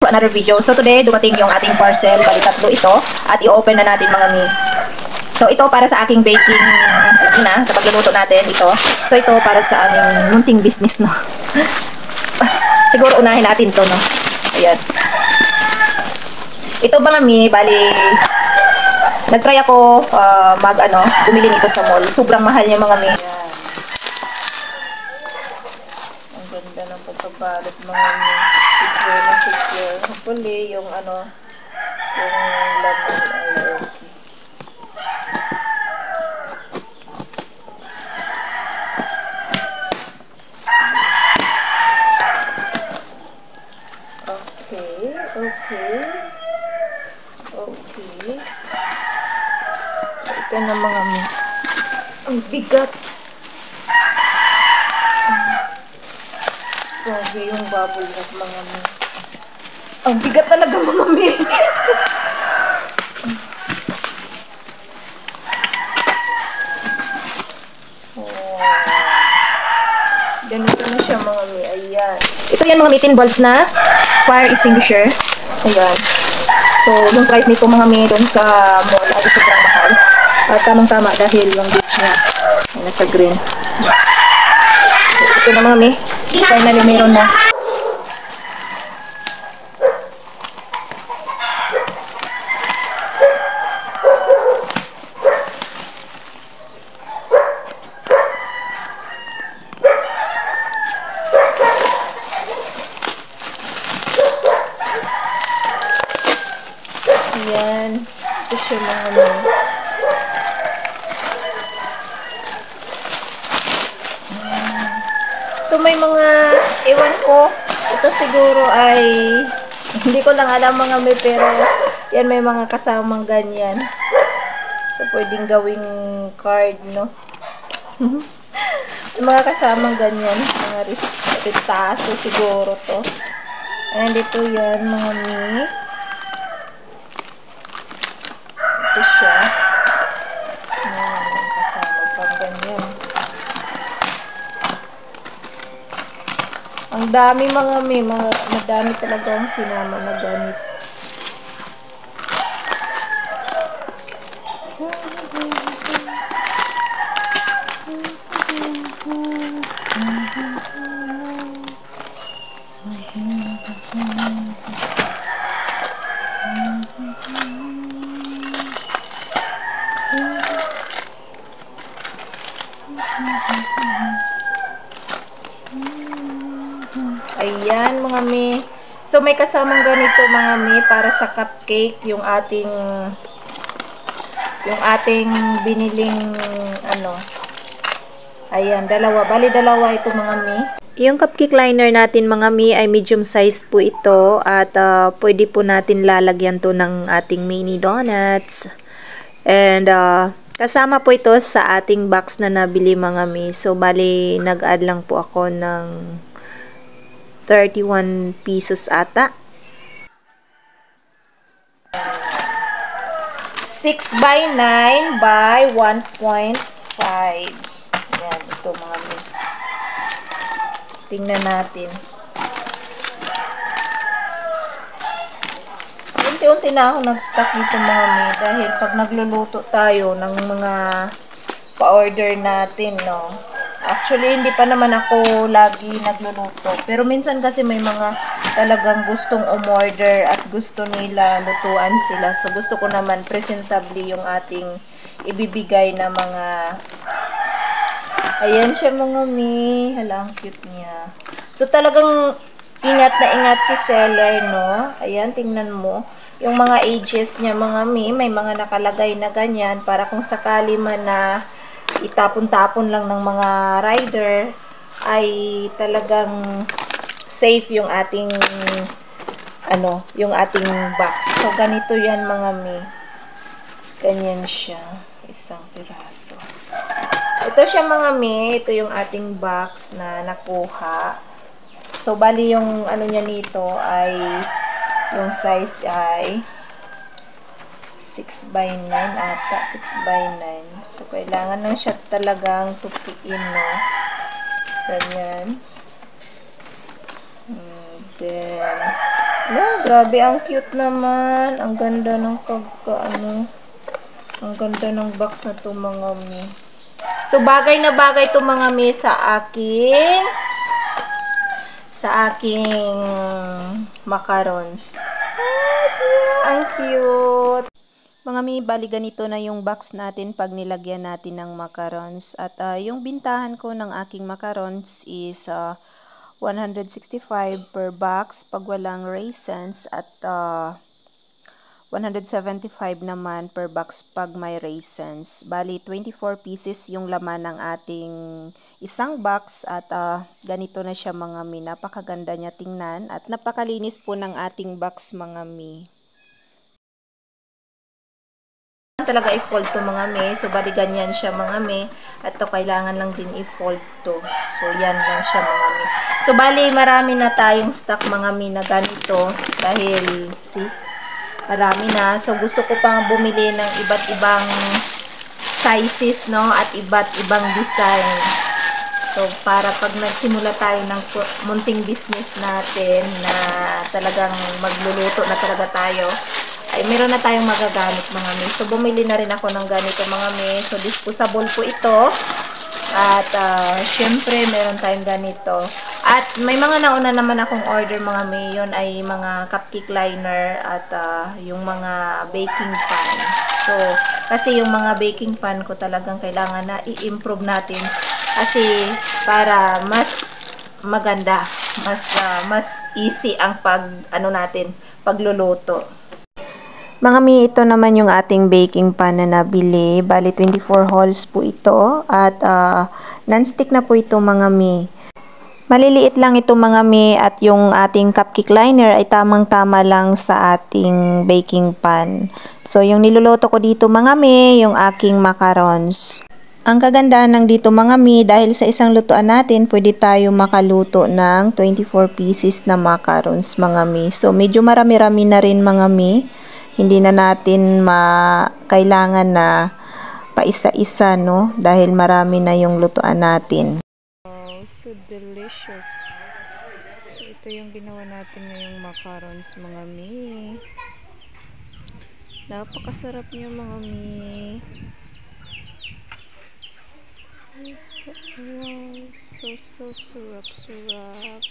another video. So today, dumating yung ating parcel. Bali, 3 ito. At i-open na natin mga mi. So ito para sa aking baking, sa pagluluto natin, ito. So ito para sa aming munting business, no? Siguro unahin natin to, no? Ayan. Ito mga mi, bali, nagtry ako bumili nito sa mall. Sobrang mahal niya mga mi. Ang ganda ng pagkabalot mga mi. Secure na secure. Hopefully, yung laman ay okay. Okay. So, ito na mga mi. Ang bigat. Grabe yung bubble wrap mga mi. Ang bigat talaga mga mi. Ganito na siya mga mi. Ayan. Ito yan mga mi, 10 volts na fire extinguisher. Ayan. So, yung price nito mga mi doon sa mall ay sobrang mahal. At tamang-tama dahil yung gauge niya ay nasa green. So, ito na mga mi. Finally, meron na. Ayan. Ito siya mga mi. So, may mga, ewan ko, ito siguro ay, hindi ko lang alam mga mi, pero, yan may mga kasamang ganyan. So, pwedeng gawing card, no? May mga kasamang ganyan, mga ritaso siguro to. And ito yan, mga mi. Ito siya. Ayan, kasama pang ganyan. Ang dami mga mi, madami talaga ang sinama na gamit. Ayan mga mi. So may kasamang ganito mga mi para sa cupcake yung ating biniling Ayan, dalawa. Bali dalawa ito mga mi. Yung cupcake liner natin mga mi ay medium size po ito at pwede po natin lalagyan to ng ating mini donuts. And kasama po ito sa ating box na nabili mga mi. So bali nag-add lang po ako ng 31 pesos ata. 6 by 9 by 1.5. Ayan, ito mga mi. Tingnan natin. So, unti-unti na ako nag-stock dito mga mi. Dahil pag nagluluto tayo ng mga pa-order natin, no? Actually, hindi pa naman ako lagi nagluluto. Pero minsan kasi may mga talagang gustong umorder at gusto nila lutuan sila. So, gusto ko naman presentably yung ating ibibigay na mga... Ayan siya mga mi. Hala, ang cute niya. So, talagang ingat na ingat si seller, no? Ayan, tingnan mo. Yung mga ages niya mga mi, may mga nakalagay na ganyan para kung sakali man na itapon-tapon lang ng mga rider ay talagang safe yung ating yung ating box. So ganito yan mga mi. Ganyan siya, isang piraso. Ito siya mga mi, ito yung ating box na nakuha. So bali yung niya nito ay yung size ay 6 by 9 ata, 6 by 9. So, kailangan lang siya talagang tupiin, no? Ganyan. And then, Grabe, ang cute naman. Ang ganda ng ang ganda ng box na to mga mi. So, bagay na bagay to mga mi sa aking macarons. Ang cute. Mga mi, bali ganito na yung box natin pag nilagyan natin ng macarons. At yung bintahan ko ng aking macarons is 165 per box pag walang raisins at 175 naman per box pag may raisins. Bali, 24 pieces yung laman ng ating isang box at ganito na siya mga mi. Napakaganda niya tingnan at napakalinis po ng ating box mga mi. Talaga i-fold to mga mi. So, bali ganyan siya mga mi. At to kailangan lang din i-fold to. So, yan lang siya mga mi. So, bali marami na tayong stock mga mi na ganito. Dahil, see? Marami na. So, gusto ko pang bumili ng iba't ibang sizes, no? At iba't ibang design. So, para pag nagsimula tayo ng munting business natin na talagang magluluto na talaga tayo, ay meron na tayong magagamit mga mi. So, bumili na rin ako ng ganito mga mi. So, disposable po ito. At, syempre, meron tayong ganito. At, may mga nauna naman akong order mga mi. Yun ay mga cupcake liner at yung mga baking pan. So, kasi yung mga baking pan ko talagang kailangan na i-improve natin. Kasi, para mas maganda, mas easy ang pagluluto. Mga mi, ito naman yung ating baking pan na nabili. Bali, 24 holes po ito. At non-stick na po ito mga mi. Maliliit lang ito mga mi at yung ating cupcake liner ay tamang-tama lang sa ating baking pan. So, yung niluluto ko dito mga mi, yung aking macarons. Ang kagandahan ng dito mga mi, dahil sa isang lutuan natin, pwede tayo makaluto ng 24 pieces na macarons mga mi. So, medyo marami-rami na rin mga mi. Hindi na natin kailangan na paisa-isa, no? Dahil marami na yung lutuan natin. Wow, so delicious. So, ito yung ginawa natin ngayong macarons, mga mi. Napakasarap niya, mga mi. Wow, so sarap.